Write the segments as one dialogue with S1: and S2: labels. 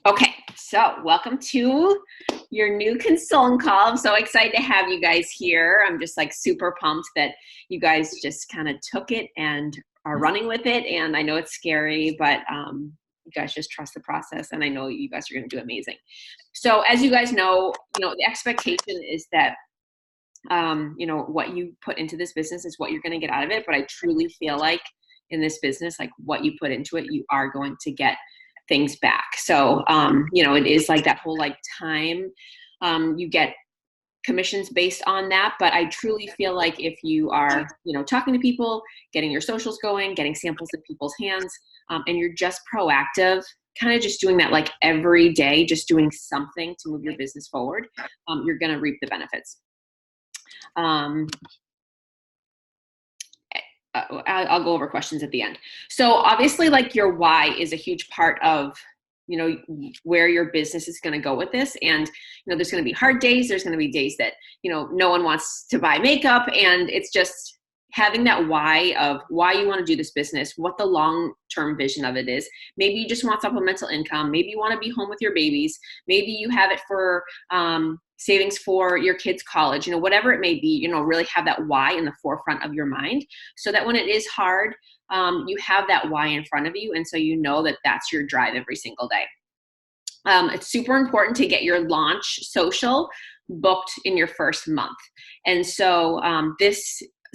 S1: Okay, so welcome to your new consultant call. I'm so excited to have you guys here. I'm just like super pumped that you guys just kind of took it and are running with it. And I know it's scary, but you guys just trust the process, and I know you guys are going to do amazing. So, as you guys know, the expectation is that what you put into this business is what you're going to get out of it. But I truly feel like in this business, like what you put into it, you are going to get things back. So, it is like that whole like time, you get commissions based on that. But I truly feel like if you are, talking to people, getting your socials going, getting samples in people's hands, and you're just proactive, kind of just doing that like every day, just doing something to move your business forward, you're going to reap the benefits. Um, I'll go over questions at the end. So obviously, like, your why is a huge part of, where your business is going to go with this. And, there's going to be hard days. There's going to be days that, no one wants to buy makeup. And it's just having that why of why you want to do this business, what the long-term vision of it is. Maybe you just want supplemental income. Maybe you want to be home with your babies. Maybe you have it for, savings for your kids' college, whatever it may be, really have that why in the forefront of your mind, so that when it is hard, you have that why in front of you. And so you know that that's your drive every single day. It's super important to get your launch social booked in your first month. And so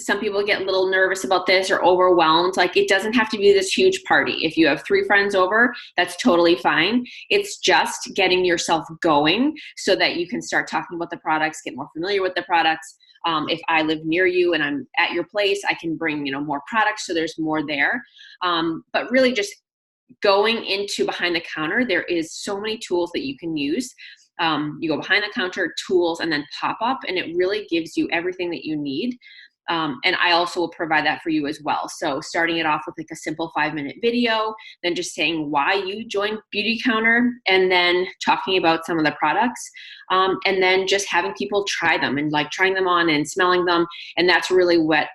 S1: some people get a little nervous about this or overwhelmed. Like, it doesn't have to be this huge party. If you have 3 friends over, that's totally fine. It's just getting yourself going so that you can start talking about the products, get more familiar with the products. If I live near you and I'm at your place, I can bring, more products, so there's more there. But really just going into behind the counter, there is so many tools that you can use. You go behind the counter, tools, and then pop up, and it really gives you everything that you need. And I also will provide that for you as well. So starting it off with like a simple 5-minute video, then just saying why you joined Beautycounter, and then talking about some of the products, and then just having people try them and like trying them on and smelling them. And that's really what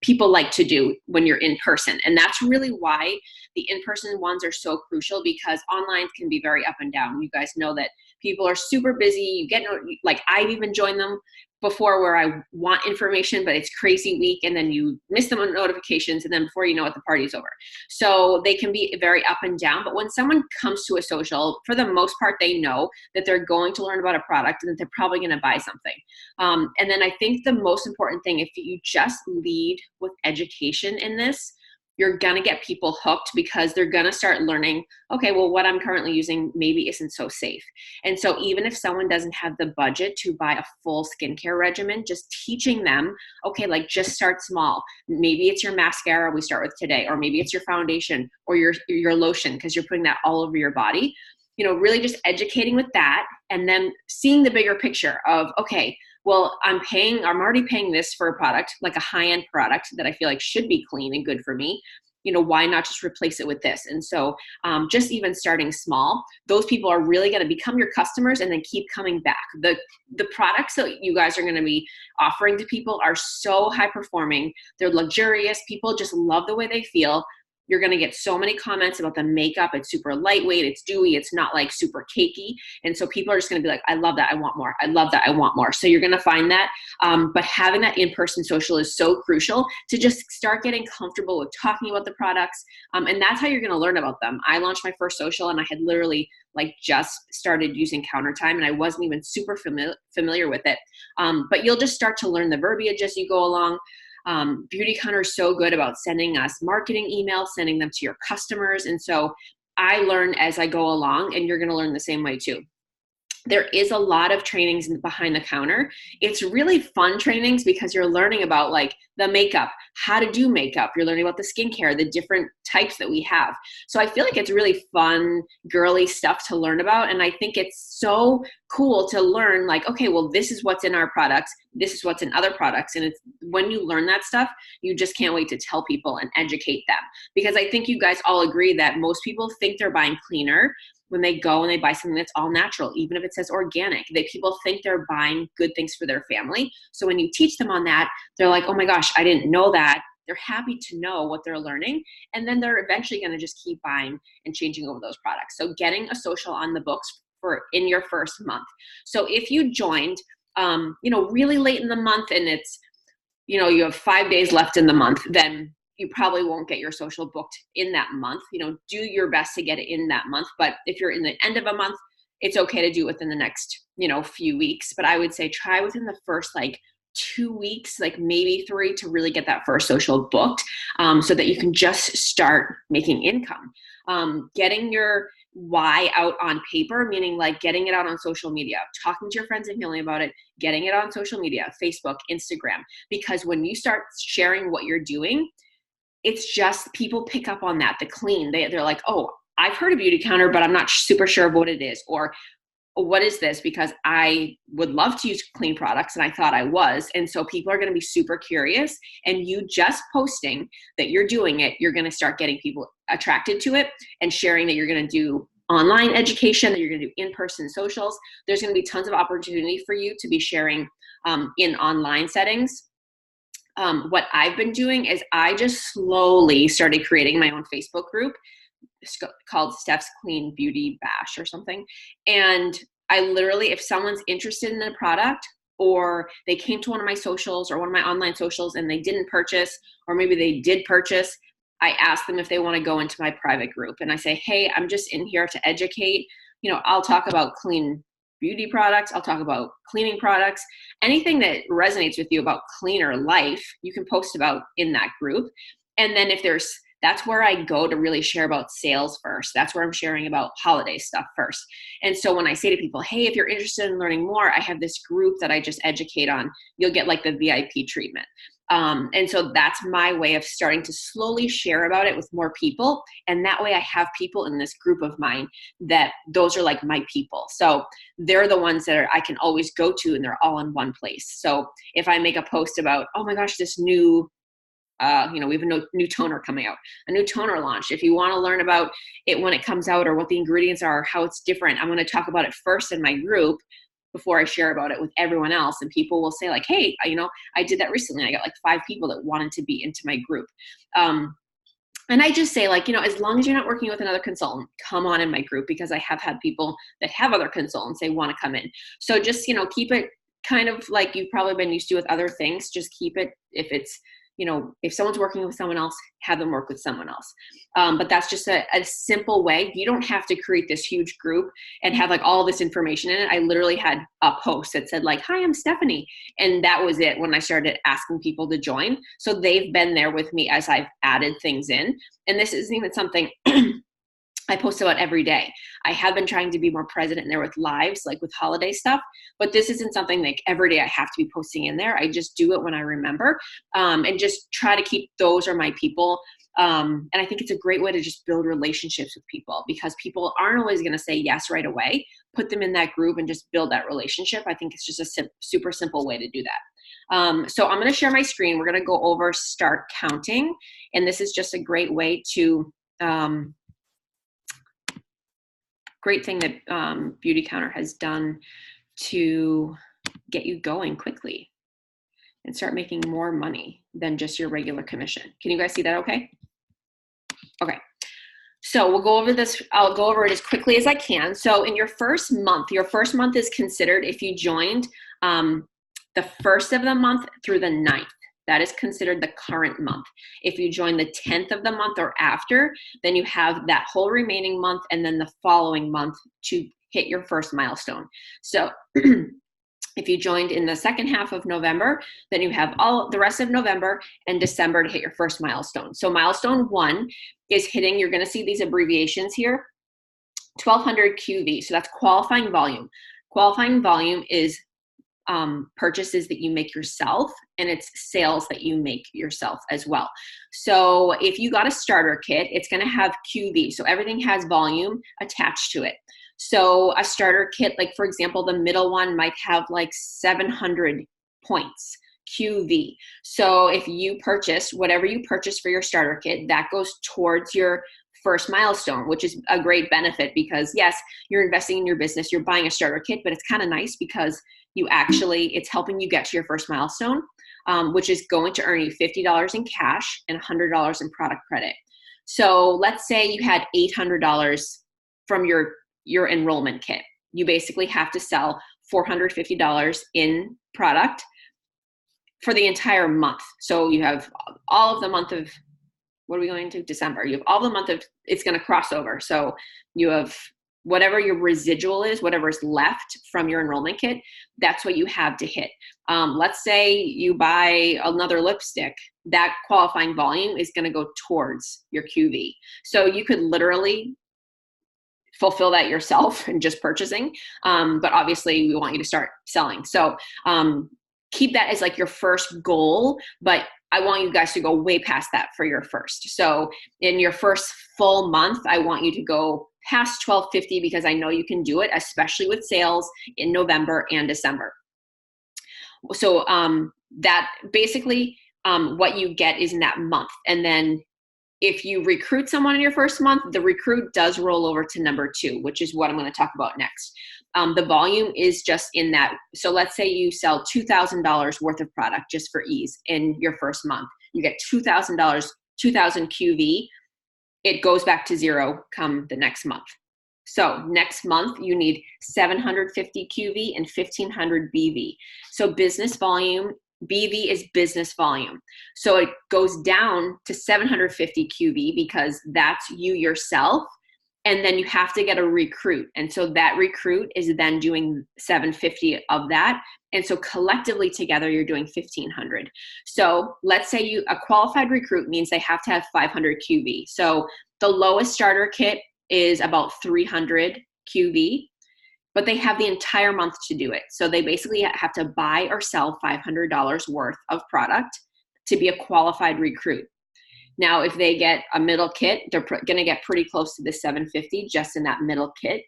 S1: people like to do when you're in person. And that's really why the in-person ones are so crucial, because online can be very up and down. You guys know that people are super busy. You get, like, I've even joined them before where I want information, but it's crazy week, and then you miss the notifications, and then before you know it, the party's over. So they can be very up and down. But when someone comes to a social, for the most part, they know that they're going to learn about a product and that they're probably going to buy something. And then I think the most important thing, if you just lead with education in this, you're going to get people hooked, because they're going to start learning, okay, well, what I'm currently using maybe isn't so safe. And so even if someone doesn't have the budget to buy a full skincare regimen, just teaching them, okay, like, just start small. Maybe it's your mascara we start with today, or maybe it's your foundation or your lotion, because you're putting that all over your body. Really just educating with that, and then seeing the bigger picture of, okay, well, I'm already paying this for a product, like a high-end product that I feel like should be clean and good for me. Why not just replace it with this? And so just even starting small, those people are really going to become your customers and then keep coming back. The products that you guys are going to be offering to people are so high performing. They're luxurious. People just love the way they feel. You're going to get so many comments about the makeup. It's super lightweight. It's dewy. It's not like super cakey. And so people are just going to be like, I love that. I want more. I love that. I want more. So you're going to find that. But having that in-person social is so crucial to just start getting comfortable with talking about the products. And that's how you're going to learn about them. I launched my first social, and I had literally like just started using Countertime, and I wasn't even super familiar with it. But you'll just start to learn the verbiage as you go along. Beautycounter is so good about sending us marketing emails, sending them to your customers. And so I learn as I go along, and you're going to learn the same way too. There is a lot of trainings behind the counter. It's really fun trainings, because you're learning about like the makeup, how to do makeup. You're learning about the skincare, the different types that we have. So I feel like it's really fun, girly stuff to learn about. And I think it's so cool to learn, like, okay, well, this is what's in our products. This is what's in other products. And it's when you learn that stuff, you just can't wait to tell people and educate them. Because I think you guys all agree that most people think they're buying cleaner when they go and they buy something that's all natural, even if it says organic. People think they're buying good things for their family. So when you teach them on that, they're like, oh my gosh, I didn't know that. they're happy to know what they're learning. And then they're eventually going to just keep buying and changing over those products. So getting a social on the books for in your first month. So if you joined, really late in the month and it's, you have 5 days left in the month, then you probably won't get your social booked in that month. Do your best to get it in that month. But if you're in the end of a month, it's okay to do it within the next, few weeks. But I would say try within the first 2 weeks, maybe 3, to really get that first social booked, so that you can just start making income. Getting your why out on paper, meaning getting it out on social media, talking to your friends and family about it, getting it on social media, Facebook, Instagram, because when you start sharing what you're doing, it's just people pick up on that, the clean. They're like, oh, I've heard of Beautycounter, but I'm not super sure of what it is. Or what is this? Because I would love to use clean products and I thought I was. And so people are going to be super curious, and you just posting that you're doing it, you're going to start getting people attracted to it, and sharing that you're going to do online education, that you're going to do in-person socials. There's going to be tons of opportunity for you to be sharing in online settings. What I've been doing is I just slowly started creating my own Facebook group. It's called Steph's Clean Beauty Bash or something. And I literally, if someone's interested in a product, or they came to one of my socials or one of my online socials and they didn't purchase, or maybe they did purchase, I ask them if they want to go into my private group. And I say, hey, I'm just in here to educate. I'll talk about clean beauty products. I'll talk about cleaning products. Anything that resonates with you about cleaner life, you can post about in that group. And then that's where I go to really share about sales first. That's where I'm sharing about holiday stuff first. And so when I say to people, hey, if you're interested in learning more, I have this group that I just educate on. You'll get the VIP treatment. And so that's my way of starting to slowly share about it with more people. And that way I have people in this group of mine that those are my people. So they're the ones that I can always go to, and they're all in one place. So if I make a post about, oh my gosh, this new we have a new toner coming out, a new toner launch. If you want to learn about it when it comes out, or what the ingredients are, how it's different, I'm going to talk about it first in my group before I share about it with everyone else. And people will say hey, I did that recently. I got 5 people that wanted to be into my group. And I just say as long as you're not working with another consultant, come on in my group, because I have had people that have other consultants, they want to come in. So just, keep it kind of like you've probably been used to with other things. Just keep it, if it's, if someone's working with someone else, have them work with someone else. But that's just a simple way. You don't have to create this huge group and have all this information in it. I literally had a post that said hi, I'm Stephanie. And that was it when I started asking people to join. So they've been there with me as I've added things in. And this isn't even something I post about every day. I have been trying to be more present in there with lives, with holiday stuff, but this isn't something every day I have to be posting in there. I just do it when I remember, and just try to keep those are my people. And I think it's a great way to just build relationships with people, because people aren't always going to say yes right away. Put them in that group and just build that relationship. I think it's just a super simple way to do that. So I'm going to share my screen. We're going to go over start counting. And this is just a great way to, great thing that Beautycounter has done to get you going quickly and start making more money than just your regular commission. Can you guys see that okay? Okay. So we'll go over this. I'll go over it as quickly as I can. So in your first month is considered, if you joined the first of the month through the 9th. That is considered the current month. If you join the 10th of the month or after, then you have that whole remaining month and then the following month to hit your first milestone. So if you joined in the second half of November, then you have all the rest of November and December to hit your first milestone. So milestone 1 is hitting, you're going to see these abbreviations here, 1200 QV. So that's qualifying volume. Qualifying volume is purchases that you make yourself, and it's sales that you make yourself as well. So if you got a starter kit, it's going to have QV. So everything has volume attached to it. So a starter kit, for example, the middle one might have 700 points QV. So if you purchase whatever you purchase for your starter kit, that goes towards your first milestone, which is a great benefit, because yes, you're investing in your business, you're buying a starter kit, but it's kind of nice because it's helping you get to your first milestone. which is going to earn you $50 in cash and $100 in product credit. So let's say you had $800 from your enrollment kit. You basically have to sell $450 in product for the entire month. So you have all of the month of, what are we going to? December. You have all the month of, it's going to cross over. So you have whatever your residual is, whatever is left from your enrollment kit, that's what you have to hit. Let's say you buy another lipstick, that qualifying volume is going to go towards your QV. So you could literally fulfill that yourself and just purchasing. But obviously we want you to start selling. So keep that as like your first goal, but I want you guys to go way past that for your first. So in your first full month, I want you to go past $1,250 because I know you can do it, especially with sales in November and December. So that basically what you get is in that month. And then if you recruit someone in your first month, the recruit does roll over to number 2, which is what I'm going to talk about next. The volume is just in that. So let's say you sell $2,000 worth of product just for ease in your first month. You get $2,000, 2,000 QV. It goes back to 0 come the next month. So next month you need 750 QV and 1,500 BV. So business volume, BV is business volume. So it goes down to 750 QV because that's you yourself. And then you have to get a recruit. And so that recruit is then doing 750 of that. And so collectively together, you're doing 1,500. So let's say a qualified recruit means they have to have 500 QV. So the lowest starter kit is about 300 QV, but they have the entire month to do it. So they basically have to buy or sell $500 worth of product to be a qualified recruit. Now, if they get a middle kit, they're going to get pretty close to the 750 just in that middle kit.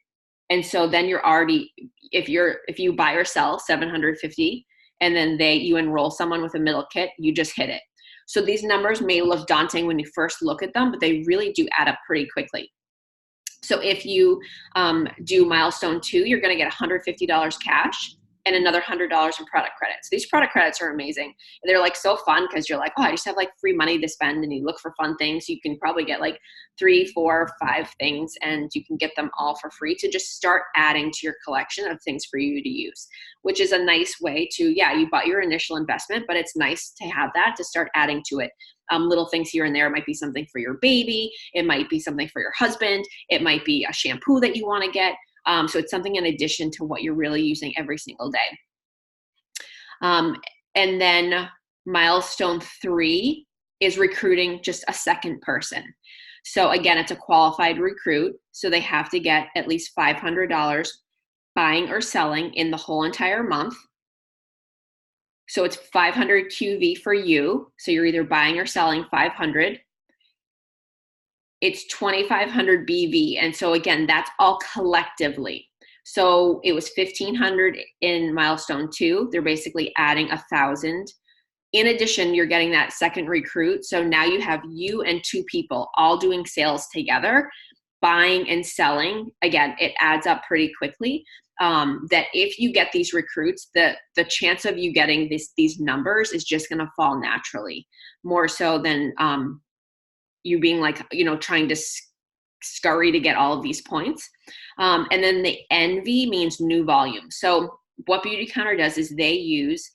S1: And so then you're already, if you buy or sell 750 and then you enroll someone with a middle kit, you just hit it. So these numbers may look daunting when you first look at them, but they really do add up pretty quickly. So if you do milestone 2, you're going to get $150 cash and another $100 in product credits. These product credits are amazing. They're like so fun because you're like, oh, I just have like free money to spend, and you look for fun things. You can probably get like 3, 4, 5 things, and you can get them all for free to just start adding to your collection of things for you to use, which is a nice way to, you bought your initial investment, but it's nice to have that to start adding to it. Little things here and there. It might be something for your baby. It might be something for your husband. It might be a shampoo that you want to get. So it's something in addition to what you're really using every single day. And then milestone 3 is recruiting just a second person. So again, it's a qualified recruit. So they have to get at least $500 buying or selling in the whole entire month. So it's 500 QV for you. So you're either buying or selling 500. It's 2,500 BV. And so again, that's all collectively. So it was 1,500 in milestone 2. They're basically adding 1,000. In addition, you're getting that second recruit. So now you have you and 2 people all doing sales together, buying and selling. Again, it adds up pretty quickly. That if you get these recruits, the chance of you getting these numbers is just going to fall naturally, more so than you being like, trying to scurry to get all of these points. And then the NV means new volume. So what Beautycounter does is they use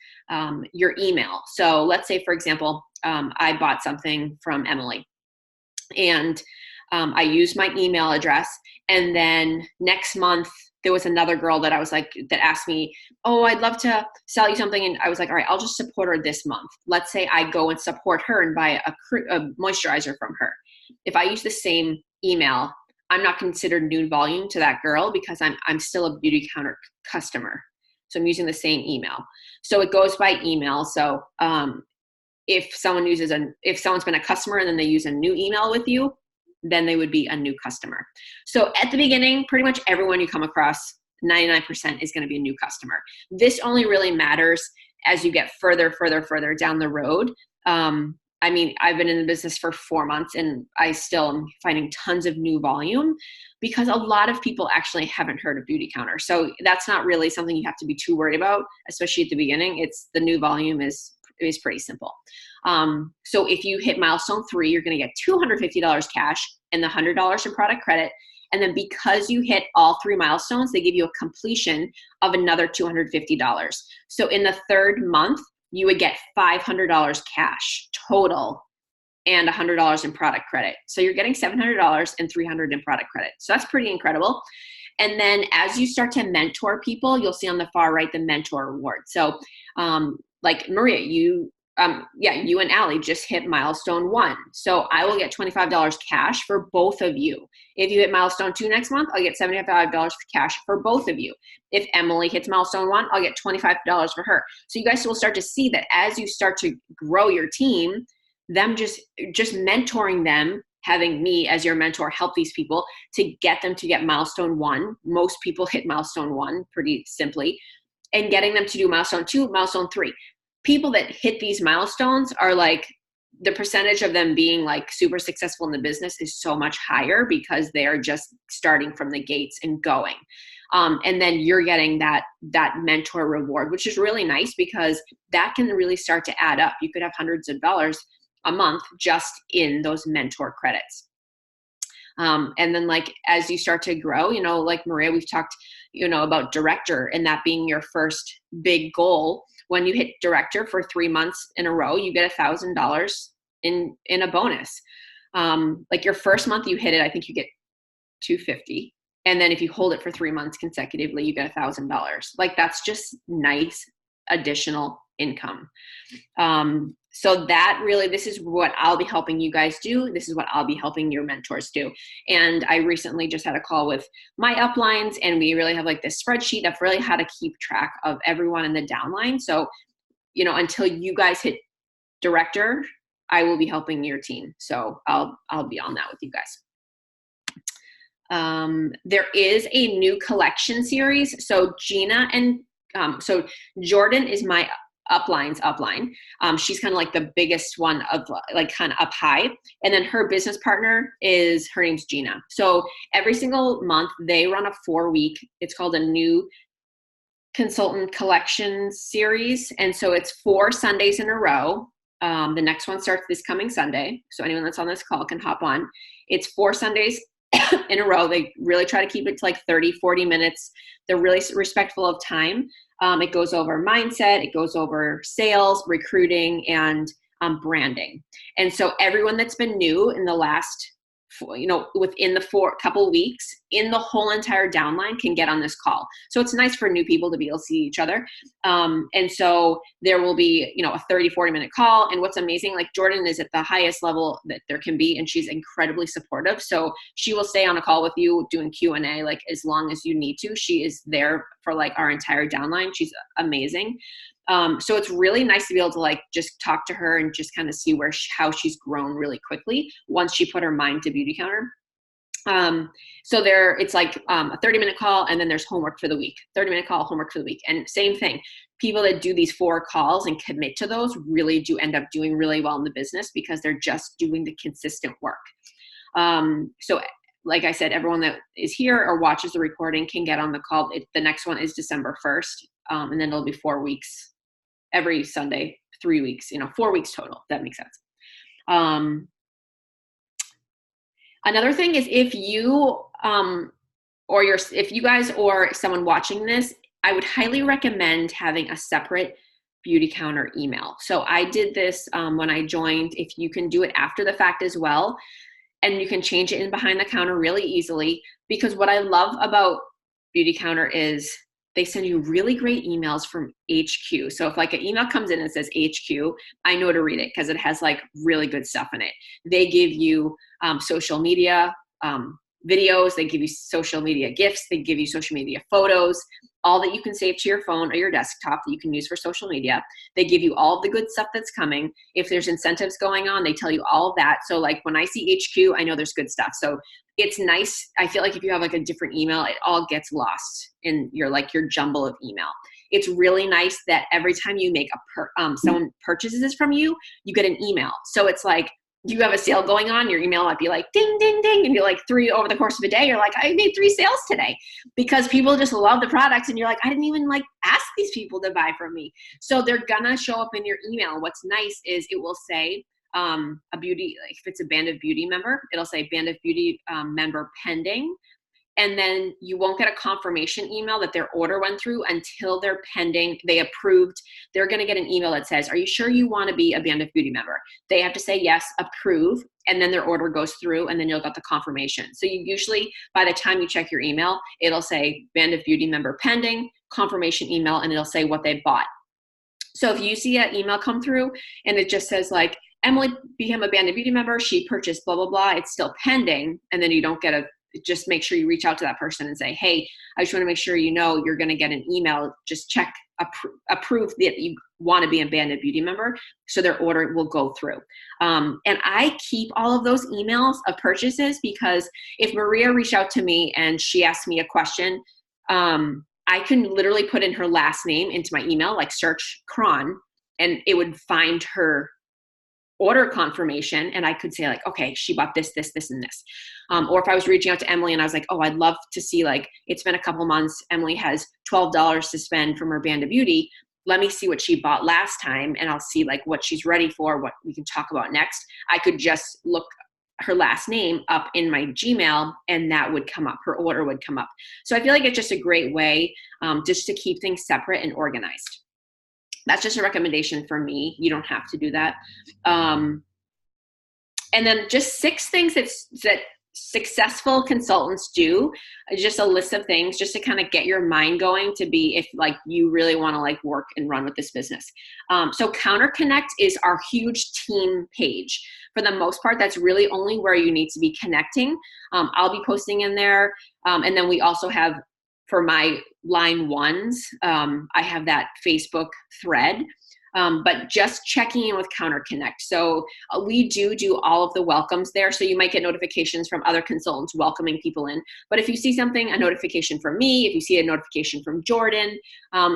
S1: your email. So let's say, for example, I bought something from Emily, and I used my email address, and then next month there was another girl that that asked me, oh, I'd love to sell you something. And I was like, all right, I'll just support her this month. Let's say I go and support her and buy a moisturizer from her. If I use the same email, I'm not considered new volume to that girl because I'm still a Beautycounter customer. So I'm using the same email. So it goes by email. So if someone's been a customer and then they use a new email with you, then they would be a new customer. So at the beginning, pretty much everyone you come across, 99% is going to be a new customer. This only really matters as you get further down the road. I mean, I've been in the business for 4 months and I still am finding tons of new volume because a lot of people actually haven't heard of Beautycounter. So that's not really something you have to be too worried about, especially at the beginning. It's the new volume is is pretty simple. So if you hit milestone 3, you're going to get $250 cash and the $100 in product credit. And then because you hit all 3 milestones, they give you a completion of another $250. So in the 3rd month, you would get $500 cash total and $100 in product credit. So you're getting $700 and $300 in product credit. So that's pretty incredible. And then as you start to mentor people, you'll see on the far right the mentor reward. So like Maria, you and Allie just hit milestone 1. So I will get $25 cash for both of you. If you hit milestone 2 next month, I'll get $75 cash for both of you. If Emily hits milestone 1, I'll get $25 for her. So you guys will start to see that as you start to grow your team, them just mentoring them, having me as your mentor help these people to get milestone 1. Most people hit milestone 1 pretty simply, and getting them to do milestone 2, milestone 3. People that hit these milestones are like, the percentage of them being like super successful in the business is so much higher because they're just starting from the gates and going. And then you're getting that mentor reward, which is really nice because that can really start to add up. You could have hundreds of dollars a month just in those mentor credits. And then like, as you start to grow, like Maria, we've talked, about director and that being your first big goal. When you hit director for 3 months in a row, you get $1,000 in a bonus. Like your first month you hit it, I think you get $250. And then if you hold it for 3 months consecutively, you get $1,000. Like that's just nice additional income. So that really, this is what I'll be helping you guys do. This is what I'll be helping your mentors do. And I recently just had a call with my uplines, and we really have like this spreadsheet of really how to keep track of everyone in the downline. So, until you guys hit director, I will be helping your team. So I'll be on that with you guys. There is a new collection series. So Gina and so Jordan is my upline. She's kind of like the biggest one of like kind of up high. And then her business partner her name's Gina. So every single month they run a 4-week, it's called a new consultant collection series. And so it's 4 Sundays in a row. The next one starts this coming Sunday. So anyone that's on this call can hop on. It's 4 Sundays in a row. They really try to keep it to like 30, 40 minutes. They're really respectful of time. It goes over mindset, it goes over sales, recruiting, and branding. And so everyone that's been new in the last, within the couple weeks in the whole entire downline can get on this call. So it's nice for new people to be able to see each other. And so there will be, a 30, 40-minute call. And what's amazing, like Jordan is at the highest level that there can be, and she's incredibly supportive. So she will stay on a call with you doing Q&A, like as long as you need to. She is there for like our entire downline. She's amazing. So it's really nice to be able to like just talk to her and just kind of see how she's grown really quickly once she put her mind to Beautycounter. So it's like a 30-minute call, and then there's homework for the week. 30-minute call, homework for the week. And same thing, people that do these 4 calls and commit to those really do end up doing really well in the business because they're just doing the consistent work. So like I said, everyone that is here or watches the recording can get on the call. The next one is December 1st. And then it'll be 4 weeks every Sunday, 3 weeks, 4 weeks total. If that makes sense. Another thing is if you guys or someone watching this, I would highly recommend having a separate Beautycounter email. So I did this when I joined. If you can do it after the fact as well, and you can change it in behind the counter really easily, because what I love about Beautycounter is they send you really great emails from HQ. So if like an email comes in and says HQ, I know to read it because it has like really good stuff in it. They give you social media videos. They give you social media gifts. They give you social media photos, all that you can save to your phone or your desktop that you can use for social media. They give you all of the good stuff that's coming. If there's incentives going on, they tell you all of that. So like when I see HQ, I know there's good stuff. So it's nice. I feel like if you have like a different email, it all gets lost in your jumble of email. It's really nice that every time you make someone purchases this from you, you get an email. So it's like you have a sale going on, your email might be like ding, ding, ding. And you're like 3 over the course of a day. You're like, I made 3 sales today because people just love the products. And you're like, I didn't even like ask these people to buy from me. So they're gonna show up in your email. What's nice is it will say a beauty, like if it's a Band of Beauty member, it'll say Band of Beauty member pending. And then you won't get a confirmation email that their order went through until they're pending, they approved. They're going to get an email that says, are you sure you want to be a Band of Beauty member? They have to say yes, approve, and then their order goes through, and then you'll get the confirmation. So you usually, by the time you check your email, it'll say Band of Beauty member pending, confirmation email, and it'll say what they bought. So if you see an email come through and it just says like, Emily became a Band of Beauty member, she purchased blah, blah, blah, it's still pending, and then you don't get a, just make sure you reach out to that person and say, hey, I just want to make sure you know you're going to get an email. Just check, approve that you want to be a Band of Beauty member, so their order will go through. And I keep all of those emails of purchases because if Maria reached out to me and she asked me a question, I can literally put in her last name into my email, like search Cron, and it would find her order confirmation, and I could say like, okay, she bought this, this, this, and this. Or if I was reaching out to Emily and I was like, oh, I'd love to see, like, it's been a couple months, Emily has $12 to spend from her Band of Beauty. Let me see what she bought last time, and I'll see like what she's ready for, what we can talk about next. I could just look her last name up in my Gmail, and that would come up. Her order would come up. So I feel like it's just a great way just to keep things separate and organized. That's just a recommendation for me. You don't have to do that. And then just 6 things that successful consultants do, just a list of things just to kind of get your mind going to be if like you really want to like work and run with this business. So Counter Connect is our huge team page. For the most part, that's really only where you need to be connecting. I'll be posting in there. And then we also have, for my line ones, I have that Facebook thread, but just checking in with Counter Connect. So we do all of the welcomes there. So you might get notifications from other consultants welcoming people in. But if you see something, a notification from me, if you see a notification from Jordan,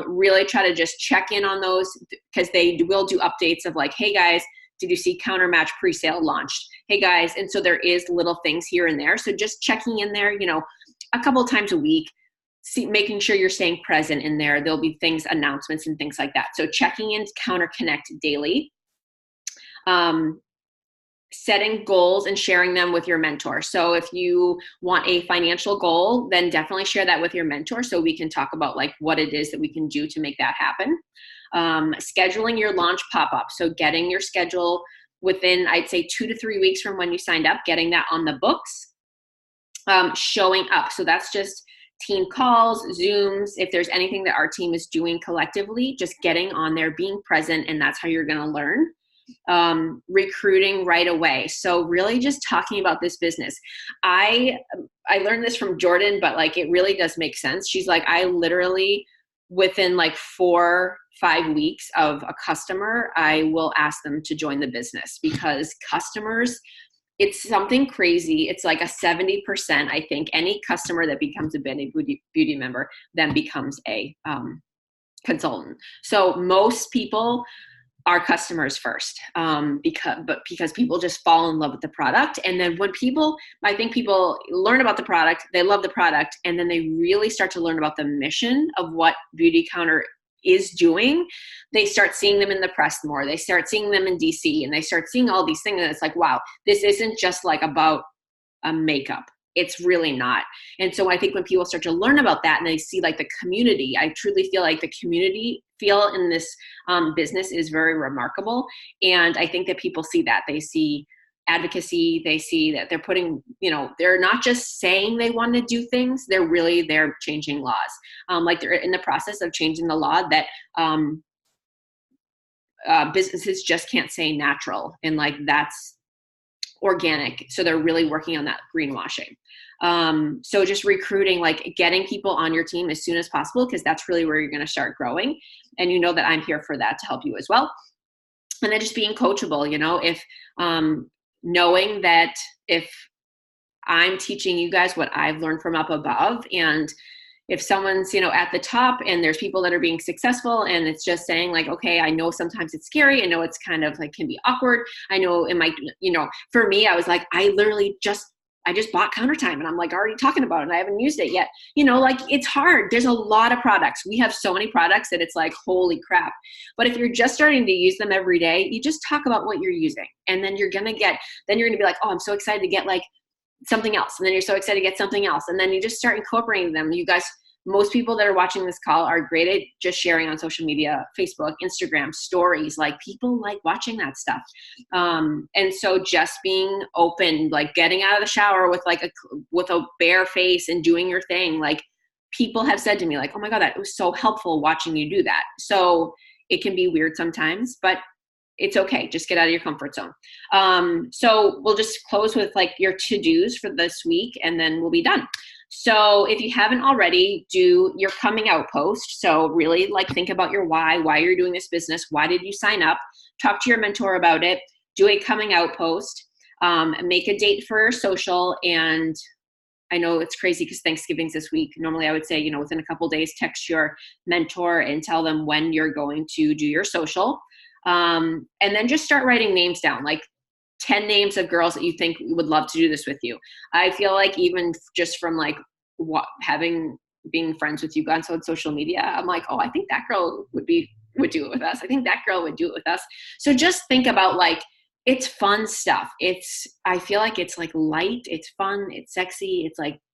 S1: really try to just check in on those, because they will do updates of like, hey guys, did you see Counter Match presale launched? Hey guys. And so there is little things here and there. So just checking in there, a couple of times a week. Making sure you're staying present in there. There'll be things, announcements and things like that. So checking in Counter Connect daily, setting goals and sharing them with your mentor. So if you want a financial goal, then definitely share that with your mentor so we can talk about like what it is that we can do to make that happen. Scheduling your launch pop-up. So getting your schedule within, I'd say 2 to 3 weeks from when you signed up, getting that on the books, showing up. So that's just team calls, Zooms, if there's anything that our team is doing collectively, just getting on there, being present, and that's how you're going to learn. Recruiting right away. So really just talking about this business. I learned this from Jordan, but like it really does make sense. She's like, I literally, within like 4-5 weeks of a customer, I will ask them to join the business, because customers, it's something crazy. It's like a 70%, I think, any customer that becomes a Band of Beauty member then becomes a consultant. So most people are customers first, because people just fall in love with the product. And then when I think people learn about the product, they love the product, and then they really start to learn about the mission of what Beautycounter is doing, they start seeing them in the press more. They start seeing them in DC, and they start seeing all these things. And it's like, wow, this isn't just like about a makeup. It's really not. And so I think when people start to learn about that and they see like the community, I truly feel like the community feel in this business is very remarkable. And I think that people see that. They see advocacy. They see that they're putting, they're not just saying they want to do things. They're changing laws. Like they're in the process of changing the law that businesses just can't say natural, and like that's organic. So they're really working on that greenwashing. So just recruiting, like getting people on your team as soon as possible, because that's really where you're going to start growing. And you know that I'm here for that to help you as well. And then just being coachable, if knowing that if I'm teaching you guys what I've learned from up above, and if someone's, at the top and there's people that are being successful and it's just saying like, okay, I know sometimes it's scary. I know it's kind of like can be awkward. I know it might, for me, I was like, I just bought Counter Time and I'm like already talking about it and I haven't used it yet. Like it's hard. There's a lot of products. We have so many products that it's like, holy crap. But if you're just starting to use them every day, you just talk about what you're using. And then you're going to be like, oh, I'm so excited to get like something else. And then you're so excited to get something else. And then you just start incorporating them. You guys, most people that are watching this call are great at just sharing on social media, Facebook, Instagram, stories. Like people like watching that stuff. And so just being open, like getting out of the shower with with a bare face and doing your thing. Like people have said to me like, oh my God, that was so helpful watching you do that. So it can be weird sometimes, but it's okay. Just get out of your comfort zone. So we'll just close with like your to-dos for this week and then we'll be done. So if you haven't already, do your coming out post. So really like think about your why you're doing this business. Why did you sign up? Talk to your mentor about it. Do a coming out post. Make a date for social. And I know it's crazy because Thanksgiving's this week. Normally I would say, within a couple days, text your mentor and tell them when you're going to do your social. And then just start writing names down, like 10 names of girls that you think would love to do this with you. I feel like even just from like being friends with you guys on social media, I'm like, oh, I think that girl would do it with us. I think that girl would do it with us. So just think about like, it's fun stuff. I feel like it's like light, it's fun, it's sexy.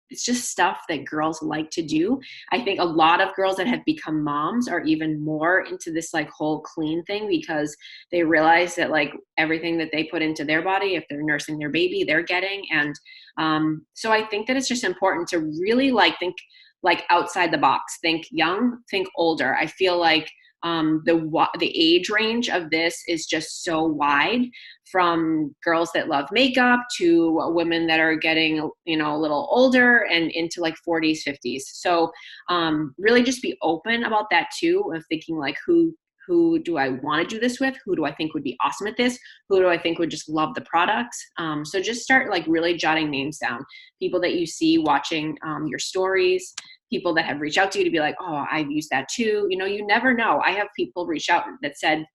S1: It's just stuff that girls like to do. I think a lot of girls that have become moms are even more into this like whole clean thing because they realize that like everything that they put into their body, if they're nursing their baby, they're getting. And so I think that it's just important to really like think like outside the box, think young, think older. I feel like the age range of this is just so wide, from girls that love makeup to women that are getting, a little older and into like 40s, 50s. So really just be open about that too, of thinking like who do I want to do this with? Who do I think would be awesome at this? Who do I think would just love the product? So just start like really jotting names down. People that you see watching your stories, people that have reached out to you to be like, oh, I've used that too. You never know. I have people reach out that said,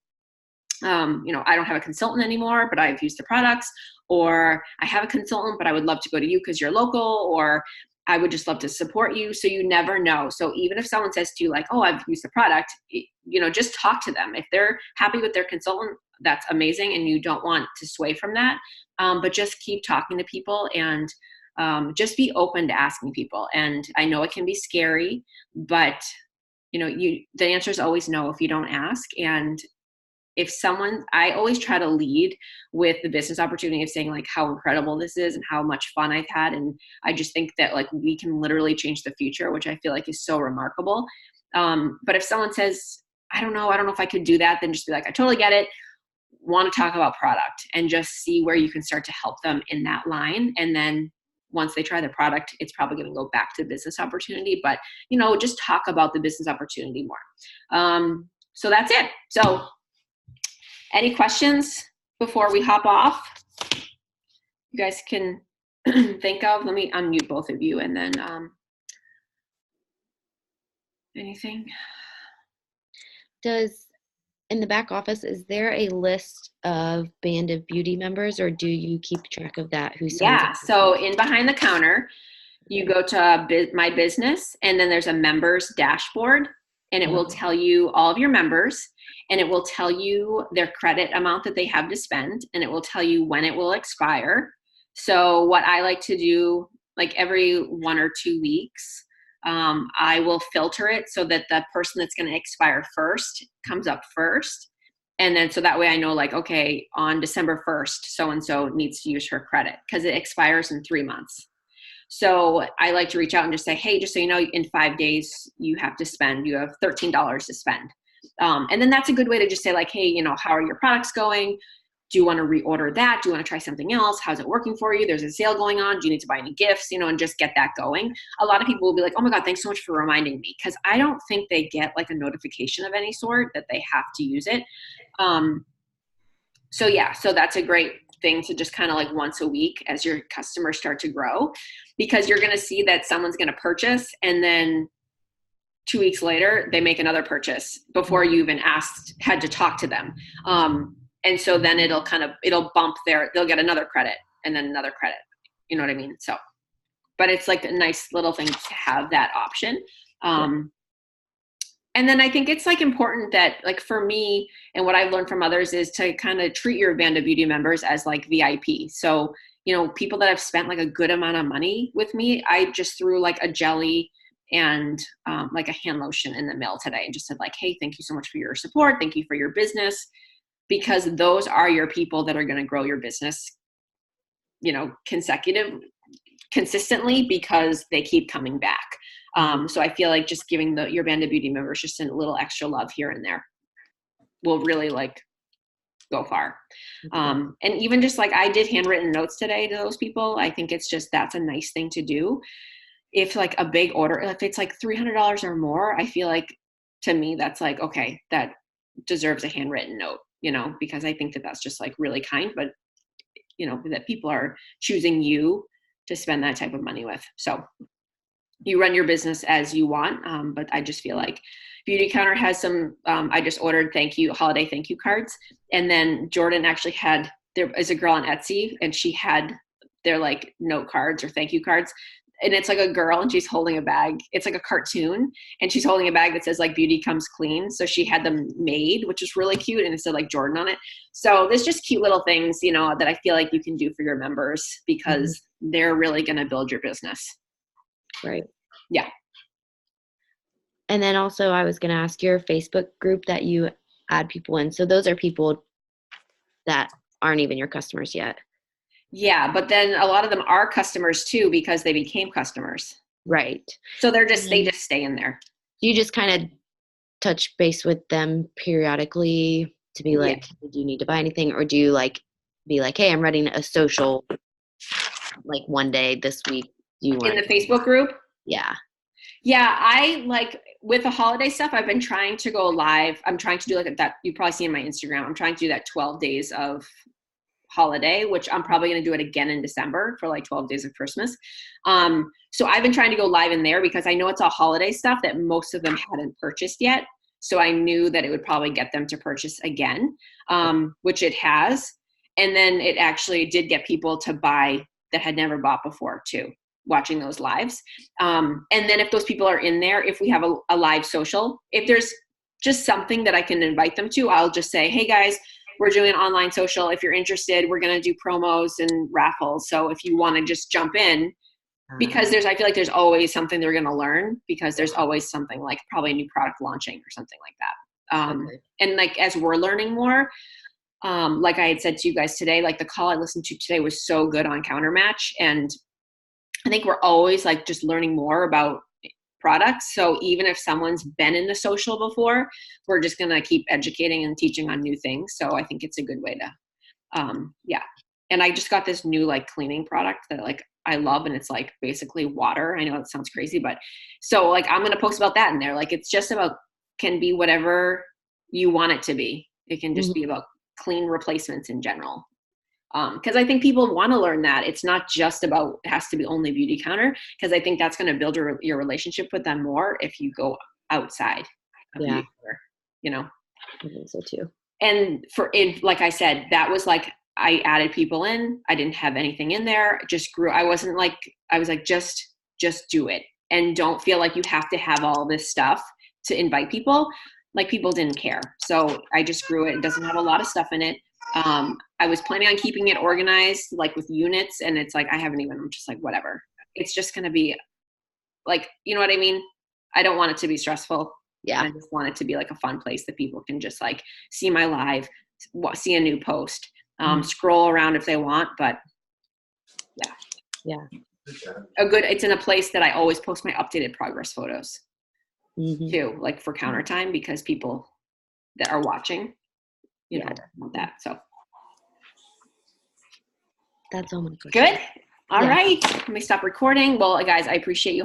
S1: I don't have a consultant anymore, but I've used the products, or I have a consultant, but I would love to go to you because you're local, or I would just love to support you. So you never know. So even if someone says to you like, oh, I've used the product, just talk to them. If they're happy with their consultant, that's amazing. And you don't want to sway from that. But just keep talking to people and just be open to asking people. And I know it can be scary, but the answer is always no if you don't ask. And I always try to lead with the business opportunity of saying like how incredible this is and how much fun I've had. And I just think that like we can literally change the future, which I feel like is so remarkable. But if someone says, I don't know if I could do that, then just be like, I totally get it. Want to talk about product and just see where you can start to help them in that line. And then once they try the product, it's probably going to go back to business opportunity, but just talk about the business opportunity more. So that's it. So any questions before we hop off? You guys can think of. Let me unmute both of you and then anything?
S2: In the back office, is there a list of Band of Beauty members, or do you keep track of that? Who signs up?
S1: So in behind the counter, you go to my business, and then there's a members dashboard, and it will tell you all of your members, and it will tell you their credit amount that they have to spend, and it will tell you when it will expire. So what I like to do, like every 1 or 2 weeks, I will filter it so that the person that's going to expire first comes up first. And then so that way I know like, okay, on December 1st, so-and-so needs to use her credit because it expires in 3 months. So I like to reach out and just say, hey, just so you know, in 5 days, you have $13 to spend. And then that's a good way to just say like, hey, how are your products going? Do you want to reorder that? Do you want to try something else? How's it working for you? There's a sale going on. Do you need to buy any gifts? And just get that going. A lot of people will be like, oh my God, thanks so much for reminding me. Because I don't think they get like a notification of any sort that they have to use it. So that's a great thing to just kind of like once a week as your customers start to grow, because you're going to see that someone's going to purchase and then 2 weeks later, they make another purchase before you even had to talk to them. And so then it'll bump they'll get another credit and then another credit. You know what I mean? So, but it's like a nice little thing to have that option. And then I think it's like important that, like, for me and what I've learned from others is to kind of treat your Band of Beauty members as like VIP. So, you know, people that have spent like a good amount of money with me, I just threw like a jelly and like a hand lotion in the mail today and just said like, hey, thank you so much for your support. Thank you for your business, because those are your people that are going to grow your business, you know, consistently, because they keep coming back. So I feel like just giving your Band of Beauty members just a little extra love here and there will really like go far. And even just like I did handwritten notes today to those people. I think it's just, that's a nice thing to do. If like a big order, if it's like $300 or more, I feel like, to me, that's like, okay, that deserves a handwritten note, you know, because I think that that's just like really kind, but you know, that people are choosing you to spend that type of money with. So you run your business as you want. But I just feel like Beautycounter has some, I just ordered holiday thank you cards. And then Jordan actually there is a girl on Etsy, and she had their like note cards or thank you cards. And it's like a girl and she's holding a bag. It's like a cartoon, and she's holding a bag that says like beauty comes clean. So she had them made, which is really cute. And it said like Jordan on it. So there's just cute little things, you know, that I feel like you can do for your members, because they're really going to build your business.
S2: Right.
S1: Yeah.
S2: And then also I was going to ask, your Facebook group that you add people in. So those are people that aren't even your customers yet.
S1: Yeah. But then a lot of them are customers too, because they became customers.
S2: Right.
S1: So they just stay in there.
S2: You just kind of touch base with them periodically to be like, do you need to buy anything? Or do you like be like, hey, I'm running a social like one day this week. Do you want
S1: in the Facebook group?
S2: Yeah.
S1: Yeah. I like, with the holiday stuff, I've been trying to go live. I'm trying to do like that. You probably see in my Instagram. I'm trying to do that 12 days of holiday, which I'm probably going to do it again in December for like 12 days of Christmas. So I've been trying to go live in there because I know it's all holiday stuff that most of them hadn't purchased yet. So I knew that it would probably get them to purchase again, which it has. And then it actually did get people to buy that had never bought before too, watching those lives. And then if those people are in there, if we have a live social, if there's just something that I can invite them to, I'll just say, hey guys, we're doing an online social. If you're interested, we're going to do promos and raffles. So if you want to just jump in, because I feel like there's always something they're going to learn, because there's always something like probably a new product launching or something like that. And like, as we're learning more, like I had said to you guys today, like the call I listened to today was so good on Countermatch. And I think we're always like just learning more about products. So even if someone's been in the social before, we're just going to keep educating and teaching on new things. So I think it's a good way to, yeah. And I just got this new like cleaning product that like I love, and it's like basically water. I know it sounds crazy, but so like I'm going to post about that in there. Like it's just can be whatever you want it to be. It can just be about clean replacements in general. Because I think people want to learn that it's not just about, it has to be only Beautycounter, because I think that's going to build your relationship with them more if you go outside of Beautycounter, you know.
S2: I think so too. And
S1: like I said, that was like, I added people in, I didn't have anything in there, just grew. I was like, just do it. And don't feel like you have to have all this stuff to invite people. Like people didn't care. So I just grew it. It doesn't have a lot of stuff in it. I was planning on keeping it organized, like with units, and it's like, I'm just like, whatever. It's just going to be like, you know what I mean? I don't want it to be stressful.
S2: Yeah.
S1: I just want it to be like a fun place that people can just like see my live, see a new post, scroll around if they want, but
S2: yeah.
S1: It's in a place that I always post my updated progress photos too, like for counter time, because people that are watching, you know, want that. So
S2: that's all my questions.
S1: Good. All right. Let me stop recording. Well, guys, I appreciate you